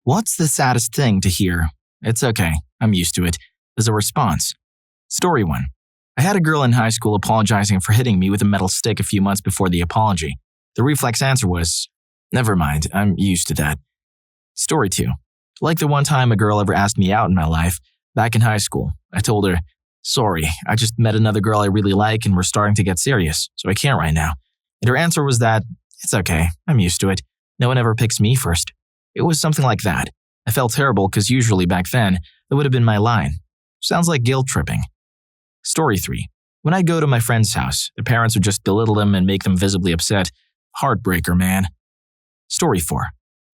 What's the saddest thing to hear? It's okay, I'm used to it, as a response. Story 1. I had a girl in high school apologizing for hitting me with a metal stick a few months before the apology. The reflex answer was, never mind, I'm used to that. Story 2. Like the one time a girl ever asked me out in my life, back in high school, I told her, sorry, I just met another girl I really like and we're starting to get serious, so I can't right now. And her answer was that, it's okay, I'm used to it. No one ever picks me first. It was something like that. I felt terrible because usually back then, that would have been my line. Sounds like guilt tripping. Story 3. When I'd go to my friend's house, their parents would just belittle them and make them visibly upset. Heartbreaker, man. Story 4.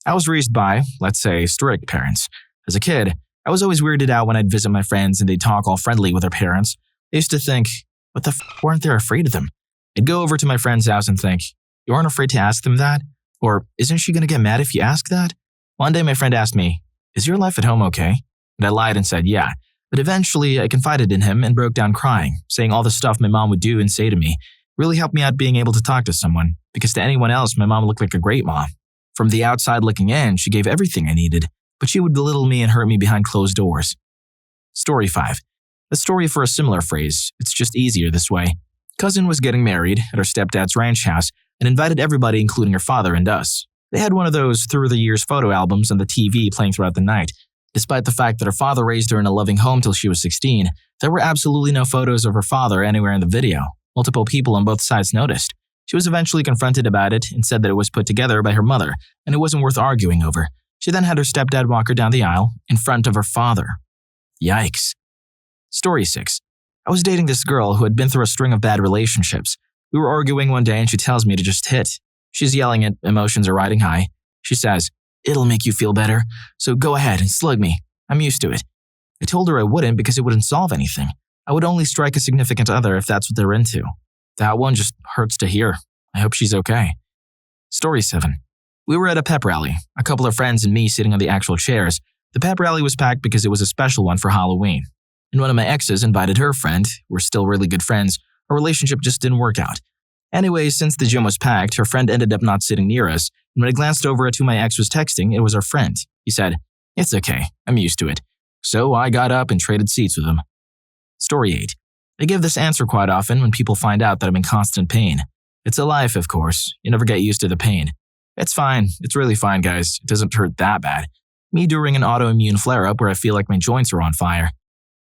I was raised by, let's say, strict parents. As a kid, I was always weirded out when I'd visit my friends and they'd talk all friendly with their parents. I used to think, what the weren't they afraid of them? I'd go over to my friend's house and think, you aren't afraid to ask them that? Or, isn't she going to get mad if you ask that? One day my friend asked me, is your life at home okay? And I lied and said, yeah. But eventually I confided in him and broke down crying, saying all the stuff my mom would do and say to me really helped me out being able to talk to someone, because to anyone else my mom looked like a great mom. From the outside looking in, she gave everything I needed, but she would belittle me and hurt me behind closed doors. Story 5. A story for a similar phrase, it's just easier this way. Cousin was getting married at her stepdad's ranch house and invited everybody including her father and us. They had one of those through-the-years photo albums on the TV playing throughout the night. Despite the fact that her father raised her in a loving home till she was 16, there were absolutely no photos of her father anywhere in the video. Multiple people on both sides noticed. She was eventually confronted about it and said that it was put together by her mother and it wasn't worth arguing over. She then had her stepdad walk her down the aisle in front of her father. Yikes. Story 6. I was dating this girl who had been through a string of bad relationships. We were arguing one day and she tells me to just hit. She's yelling it, emotions are riding high. She says, it'll make you feel better, so go ahead and slug me. I'm used to it. I told her I wouldn't because it wouldn't solve anything. I would only strike a significant other if that's what they're into. That one just hurts to hear. I hope she's okay. Story 7. We were at a pep rally, a couple of friends and me sitting on the actual chairs. The pep rally was packed because it was a special one for Halloween. And one of my exes invited her friend. We're still really good friends. Our relationship just didn't work out. Anyway, since the gym was packed, her friend ended up not sitting near us, and when I glanced over at who my ex was texting, it was our friend. He said, it's okay, I'm used to it. So I got up and traded seats with him. Story 8. I give this answer quite often when people find out that I'm in constant pain. It's a life, of course. You never get used to the pain. It's fine. It's really fine, guys. It doesn't hurt that bad. Me during an autoimmune flare-up where I feel like my joints are on fire.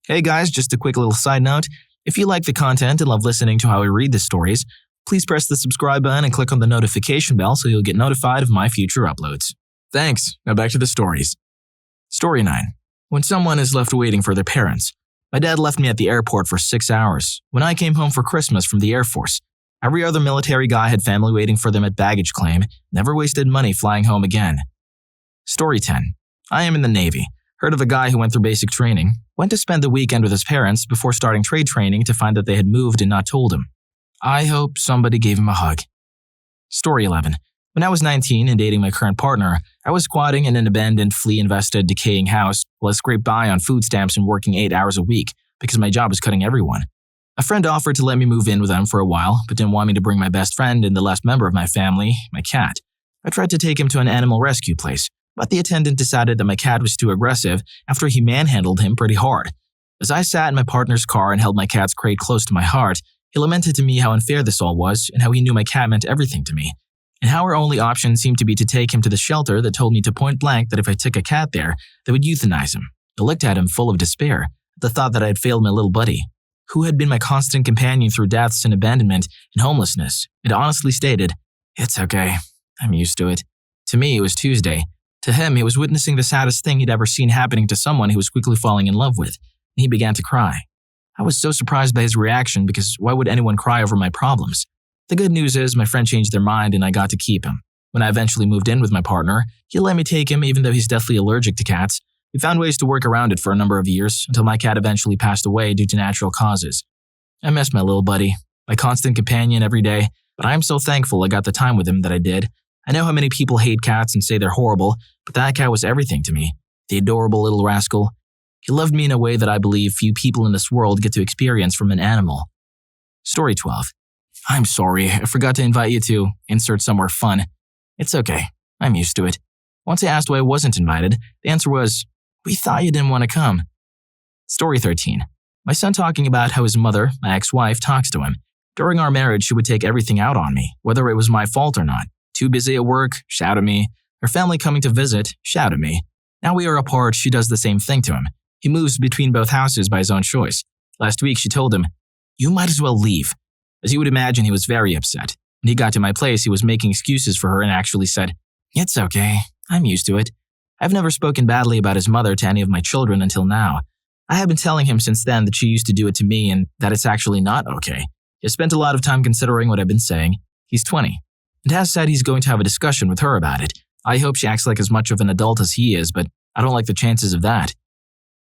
Hey guys, just a quick little side note. If you like the content and love listening to how I read the stories, please press the subscribe button and click on the notification bell so you'll get notified of my future uploads. Thanks. Now back to the stories. Story 9. When someone is left waiting for their parents. My dad left me at the airport for 6 hours. When I came home for Christmas from the Air Force, every other military guy had family waiting for them at baggage claim, never wasted money flying home again. Story 10. I am in the Navy. Heard of a guy who went through basic training, went to spend the weekend with his parents before starting trade training to find that they had moved and not told him. I hope somebody gave him a hug. Story 11. When I was 19 and dating my current partner, I was squatting in an abandoned, flea-infested, decaying house while I scraped by on food stamps and working 8 hours a week because my job was cutting everyone. A friend offered to let me move in with them for a while, but didn't want me to bring my best friend and the last member of my family, my cat. I tried to take him to an animal rescue place, but the attendant decided that my cat was too aggressive after he manhandled him pretty hard. As I sat in my partner's car and held my cat's crate close to my heart, he lamented to me how unfair this all was and how he knew my cat meant everything to me, and how our only option seemed to be to take him to the shelter that told me to point blank that if I took a cat there, they would euthanize him. I looked at him full of despair at the thought that I had failed my little buddy, who had been my constant companion through deaths and abandonment and homelessness, and honestly stated, it's okay, I'm used to it. To me, it was Tuesday. To him, he was witnessing the saddest thing he'd ever seen happening to someone he was quickly falling in love with, and he began to cry. I was so surprised by his reaction because why would anyone cry over my problems? The good news is my friend changed their mind and I got to keep him. When I eventually moved in with my partner, he let me take him even though he's deathly allergic to cats. We found ways to work around it for a number of years until my cat eventually passed away due to natural causes. I miss my little buddy, my constant companion every day, but I am so thankful I got the time with him that I did. I know how many people hate cats and say they're horrible, but that cat was everything to me. The adorable little rascal. He loved me in a way that I believe few people in this world get to experience from an animal. Story 12. I'm sorry, I forgot to invite you to insert somewhere fun. It's okay, I'm used to it. Once I asked why I wasn't invited, the answer was, "We thought you didn't want to come." Story 13. My son talking about how his mother, my ex-wife, talks to him. During our marriage, she would take everything out on me, whether it was my fault or not. Too busy at work, shout at me. Her family coming to visit, shout at me. Now we are apart, she does the same thing to him. He moves between both houses by his own choice. Last week, she told him, "You might as well leave." As you would imagine, he was very upset. When he got to my place, he was making excuses for her and actually said, "It's okay, I'm used to it." I've never spoken badly about his mother to any of my children until now. I have been telling him since then that she used to do it to me and that it's actually not okay. He has spent a lot of time considering what I've been saying. He's 20, and has said he's going to have a discussion with her about it. I hope she acts like as much of an adult as he is, but I don't like the chances of that.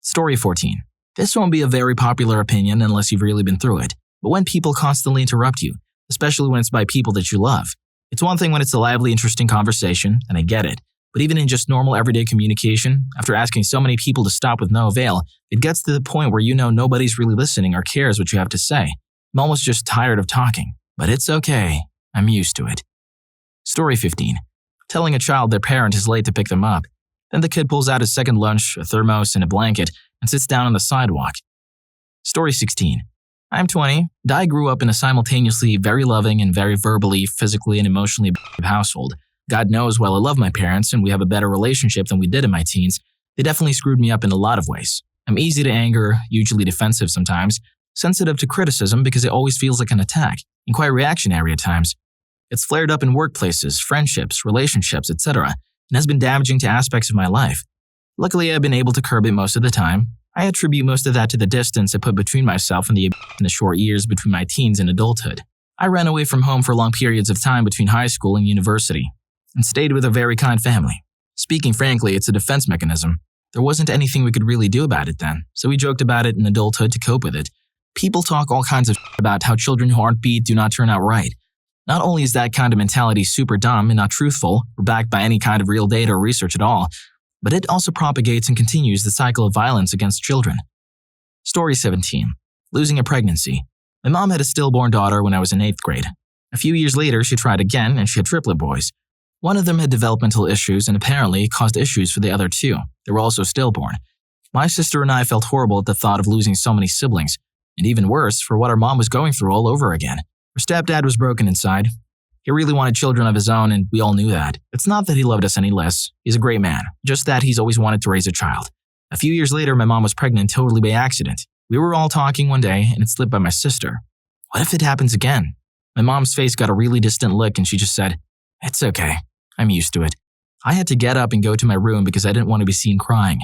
Story 14. This won't be a very popular opinion unless you've really been through it, but when people constantly interrupt you, especially when it's by people that you love. It's one thing when it's a lively, interesting conversation, and I get it, but even in just normal everyday communication, after asking so many people to stop with no avail, it gets to the point where you know nobody's really listening or cares what you have to say. I'm almost just tired of talking, but it's okay. I'm used to it. Story 15. Telling a child their parent is late to pick them up. Then the kid pulls out his second lunch, a thermos, and a blanket, and sits down on the sidewalk. Story 16. I'm 20, and I grew up in a simultaneously very loving and very verbally, physically, and emotionally abusive household. God knows while I love my parents and we have a better relationship than we did in my teens, they definitely screwed me up in a lot of ways. I'm easy to anger, usually defensive sometimes, sensitive to criticism because it always feels like an attack, and quite reactionary at times. It's flared up in workplaces, friendships, relationships, etc., and has been damaging to aspects of my life. Luckily, I've been able to curb it most of the time. I attribute most of that to the distance I put between myself and the short years between my teens and adulthood. I ran away from home for long periods of time between high school and university, and stayed with a very kind family. Speaking frankly, it's a defense mechanism. There wasn't anything we could really do about it then, so we joked about it in adulthood to cope with it. People talk all kinds of about how children who aren't beat do not turn out right. Not only is that kind of mentality super dumb and not truthful or backed by any kind of real data or research at all, but it also propagates and continues the cycle of violence against children. Story 17. Losing a pregnancy. My mom had a stillborn daughter when I was in 8th grade. A few years later, she tried again and she had triplet boys. One of them had developmental issues and apparently caused issues for the other two. They were also stillborn. My sister and I felt horrible at the thought of losing so many siblings, and even worse, for what our mom was going through all over again. Her stepdad was broken inside. He really wanted children of his own, and we all knew that. It's not that he loved us any less. He's a great man, just that he's always wanted to raise a child. A few years later, my mom was pregnant totally by accident. We were all talking one day, and it slipped by my sister. What if it happens again? My mom's face got a really distant look, and she just said, "It's okay. I'm used to it." I had to get up and go to my room because I didn't want to be seen crying.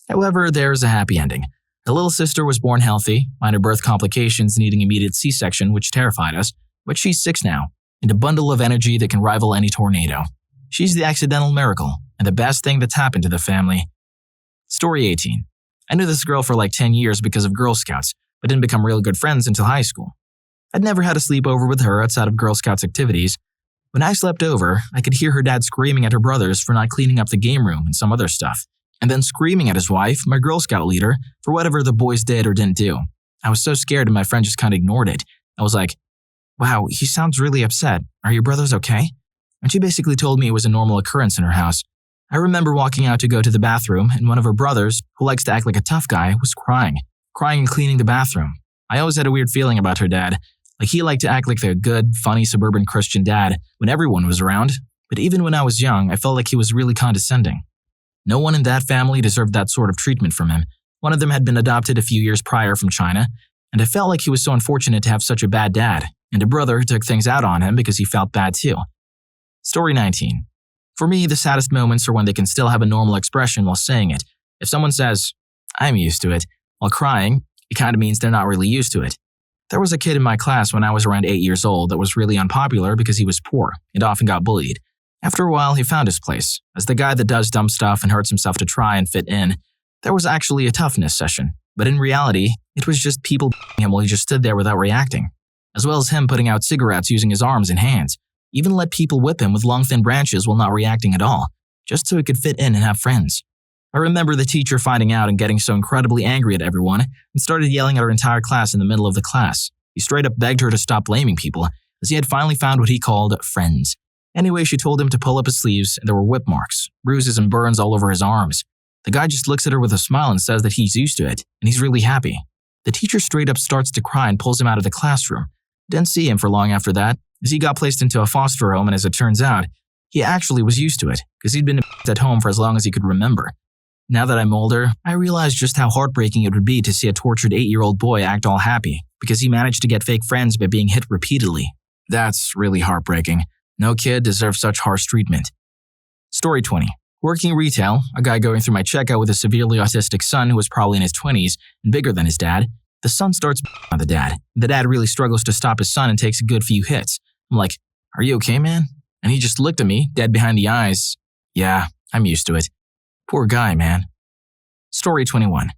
However, there's a happy ending. The little sister was born healthy, minor birth complications needing immediate C-section, which terrified us, but she's 6 now, and a bundle of energy that can rival any tornado. She's the accidental miracle, and the best thing that's happened to the family. Story 18. I knew this girl for like 10 years because of Girl Scouts, but didn't become real good friends until high school. I'd never had a sleepover with her outside of Girl Scouts activities. When I slept over, I could hear her dad screaming at her brothers for not cleaning up the game room and some other stuff, and then screaming at his wife, my Girl Scout leader, for whatever the boys did or didn't do. I was so scared and my friend just kind of ignored it. I was like, "Wow, he sounds really upset. Are your brothers okay?" And she basically told me it was a normal occurrence in her house. I remember walking out to go to the bathroom, and one of her brothers, who likes to act like a tough guy, was crying and cleaning the bathroom. I always had a weird feeling about her dad. Like he liked to act like the good, funny suburban Christian dad when everyone was around, but even when I was young, I felt like he was really condescending. No one in that family deserved that sort of treatment from him. One of them had been adopted a few years prior from China, and I felt like he was so unfortunate to have such a bad dad, and a brother who took things out on him because he felt bad too. Story 19. For me, the saddest moments are when they can still have a normal expression while saying it. If someone says, "I'm used to it," while crying, it kind of means they're not really used to it. There was a kid in my class when I was around 8 years old that was really unpopular because he was poor and often got bullied. After a while, he found his place. As the guy that does dumb stuff and hurts himself to try and fit in, there was actually a toughness session. But in reality, it was just people him while he just stood there without reacting. As well as him putting out cigarettes using his arms and hands. Even let people whip him with long thin branches while not reacting at all, just so he could fit in and have friends. I remember the teacher finding out and getting so incredibly angry at everyone and started yelling at our entire class in the middle of the class. He straight up begged her to stop blaming people, as he had finally found what he called friends. Anyway, she told him to pull up his sleeves, and there were whip marks, bruises, and burns all over his arms. The guy just looks at her with a smile and says that he's used to it, and he's really happy. The teacher straight up starts to cry and pulls him out of the classroom. Didn't see him for long after that, as he got placed into a foster home, and as it turns out, he actually was used to it, because he'd been at home for as long as he could remember. Now that I'm older, I realize just how heartbreaking it would be to see a tortured 8-year-old boy act all happy, because he managed to get fake friends by being hit repeatedly. That's really heartbreaking. No kid deserves such harsh treatment. Story 20. Working retail, a guy going through my checkout with a severely autistic son who was probably in his 20s and bigger than his dad. The son starts on the dad. The dad really struggles to stop his son and takes a good few hits. I'm like, "Are you okay, man?" And he just looked at me, dead behind the eyes. Yeah, I'm used to it. Poor guy, man. Story 21.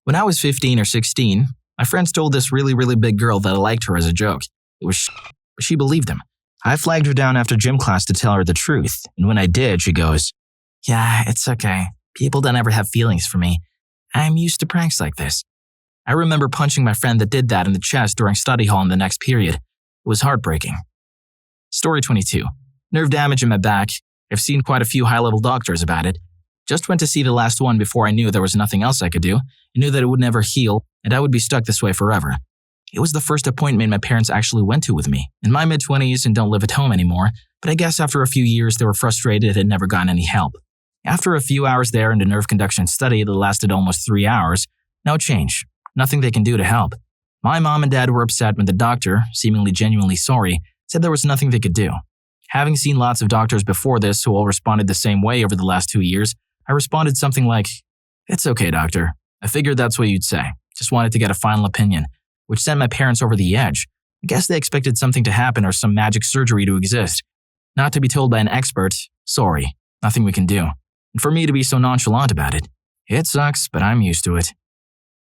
When I was 15 or 16, my friends told this really big girl that I liked her as a joke. It was but she believed them. I flagged her down after gym class to tell her the truth, and when I did, she goes, "Yeah, it's okay. People don't ever have feelings for me. I'm used to pranks like this." I remember punching my friend that did that in the chest during study hall in the next period. It was heartbreaking. Story 22. Nerve damage in my back. I've seen quite a few high-level doctors about it. Just went to see the last one before I knew there was nothing else I could do. I knew that it would never heal, and I would be stuck this way forever. It was the first appointment my parents actually went to with me. In my mid-20s and don't live at home anymore, but I guess after a few years they were frustrated and never gotten any help. After a few hours there in the nerve conduction study that lasted almost 3 hours, no change. Nothing they can do to help. My mom and dad were upset when the doctor, seemingly genuinely sorry, said there was nothing they could do. Having seen lots of doctors before this who all responded the same way over the last 2 years, I responded something like, "It's okay, doctor. I figured that's what you'd say. Just wanted to get a final opinion," which sent my parents over the edge. I guess they expected something to happen or some magic surgery to exist. Not to be told by an expert, "Sorry, nothing we can do." And for me to be so nonchalant about it. It sucks, but I'm used to it.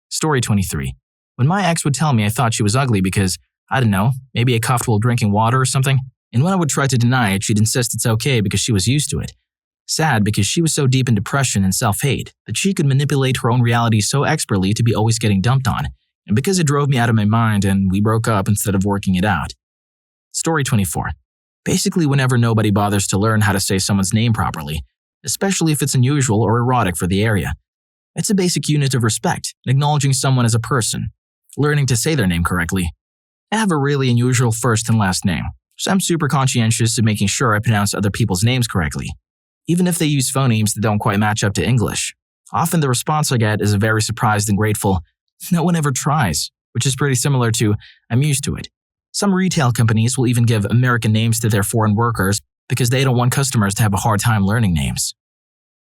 Story 23. When my ex would tell me I thought she was ugly because, I don't know, maybe I coughed while drinking water or something, and when I would try to deny it, she'd insist it's okay because she was used to it. Sad because she was so deep in depression and self-hate that she could manipulate her own reality so expertly to be always getting dumped on, and because it drove me out of my mind and we broke up instead of working it out. Story 24. Basically, whenever nobody bothers to learn how to say someone's name properly, especially if it's unusual or erotic for the area. It's a basic unit of respect, acknowledging someone as a person, learning to say their name correctly. I have a really unusual first and last name, so I'm super conscientious of making sure I pronounce other people's names correctly, even if they use phonemes that don't quite match up to English. Often the response I get is a very surprised and grateful, "No one ever tries," which is pretty similar to, "I'm used to it." Some retail companies will even give American names to their foreign workers because they don't want customers to have a hard time learning names.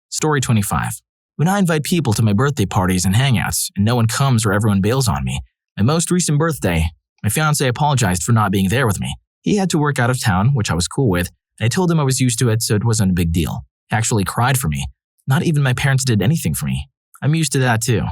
Story 25. When I invite people to my birthday parties and hangouts, and no one comes or everyone bails on me, my most recent birthday, my fiancé apologized for not being there with me. He had to work out of town, which I was cool with, and I told him I was used to it, so it wasn't a big deal. He actually cried for me. Not even my parents did anything for me. I'm used to that too.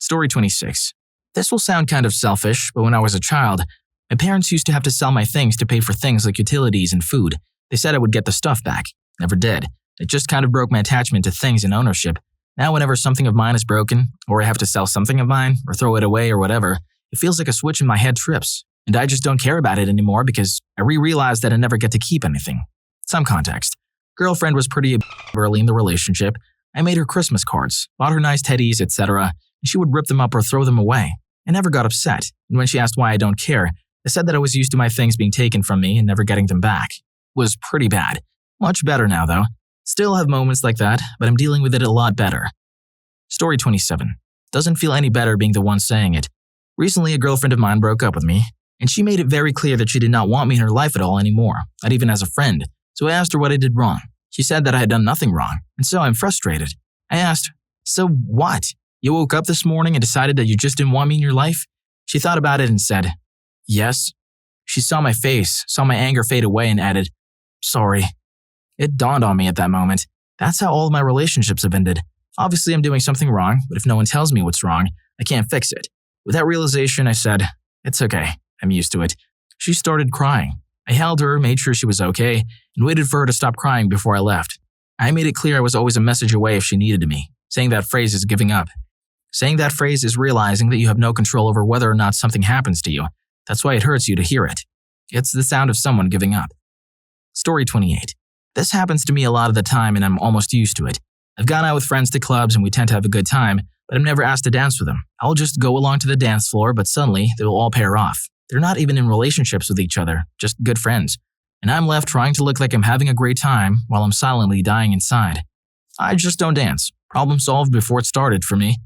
Story 26. This will sound kind of selfish, but when I was a child, my parents used to have to sell my things to pay for things like utilities and food. They said I would get the stuff back. Never did. It just kind of broke my attachment to things and ownership. Now whenever something of mine is broken, or I have to sell something of mine, or throw it away or whatever, it feels like a switch in my head trips, and I just don't care about it anymore because I realized that I never get to keep anything. Some context. Girlfriend was pretty early in the relationship. I made her Christmas cards, bought her nice teddies, etc., and she would rip them up or throw them away. I never got upset, and when she asked why I don't care, I said that I was used to my things being taken from me and never getting them back. It was pretty bad. Much better now, though. Still have moments like that, but I'm dealing with it a lot better. Story 27. Doesn't feel any better being the one saying it. Recently, a girlfriend of mine broke up with me, and she made it very clear that she did not want me in her life at all anymore, not even as a friend. So I asked her what I did wrong. She said that I had done nothing wrong, and so I'm frustrated. I asked, "So what? You woke up this morning and decided that you just didn't want me in your life?" She thought about it and said, "Yes." She saw my face, saw my anger fade away, and added, "Sorry." It dawned on me at that moment. That's how all of my relationships have ended. Obviously, I'm doing something wrong, but if no one tells me what's wrong, I can't fix it. With that realization, I said, "It's okay. I'm used to it." She started crying. I held her, made sure she was okay, and waited for her to stop crying before I left. I made it clear I was always a message away if she needed me. Saying that phrase is giving up. Saying that phrase is realizing that you have no control over whether or not something happens to you. That's why it hurts you to hear it. It's the sound of someone giving up. Story 28. This happens to me a lot of the time and I'm almost used to it. I've gone out with friends to clubs and we tend to have a good time, but I'm never asked to dance with them. I'll just go along to the dance floor, but suddenly they will all pair off. They're not even in relationships with each other, just good friends. And I'm left trying to look like I'm having a great time while I'm silently dying inside. I just don't dance. Problem solved before it started for me.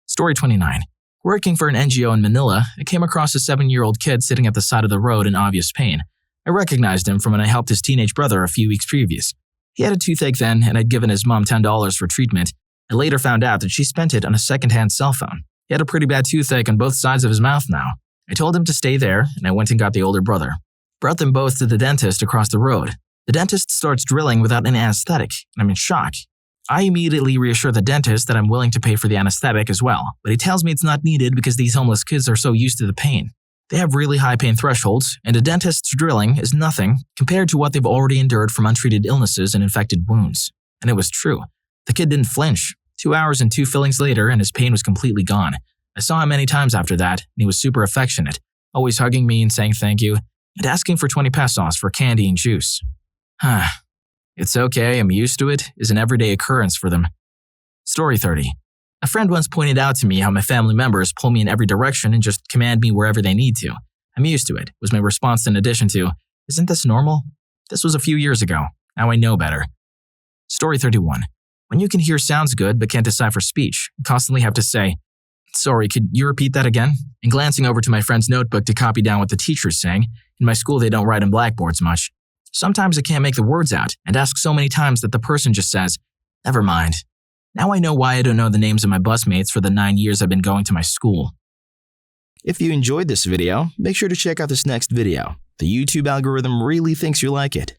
Story 29. Working for an NGO in Manila, I came across a 7-year-old kid sitting at the side of the road in obvious pain. I recognized him from when I helped his teenage brother a few weeks previous. He had a toothache then, and I'd given his mom $10 for treatment. I later found out that she spent it on a second-hand cell phone. He had a pretty bad toothache on both sides of his mouth now. I told him to stay there, and I went and got the older brother. Brought them both to the dentist across the road. The dentist starts drilling without an anesthetic, and I'm in shock. I immediately reassure the dentist that I'm willing to pay for the anesthetic as well, but he tells me it's not needed because these homeless kids are so used to the pain. They have really high pain thresholds, and a dentist's drilling is nothing compared to what they've already endured from untreated illnesses and infected wounds. And it was true. The kid didn't flinch. 2 hours and 2 fillings later, and his pain was completely gone. I saw him many times after that, and he was super affectionate, always hugging me and saying thank you, and asking for 20 pesos for candy and juice. It's okay, I'm used to it, is an everyday occurrence for them. Story 30. A friend once pointed out to me how my family members pull me in every direction and just command me wherever they need to. I'm used to it, was my response in addition to, isn't this normal? This was a few years ago. Now I know better. Story 31. When you can hear sounds good but can't decipher speech, you constantly have to say, sorry, could you repeat that again? And glancing over to my friend's notebook to copy down what the teacher's saying. In my school, they don't write on blackboards much. Sometimes I can't make the words out and ask so many times that the person just says, never mind. Now I know why I don't know the names of my busmates for the 9 years I've been going to my school. If you enjoyed this video, make sure to check out this next video. The YouTube algorithm really thinks you like it.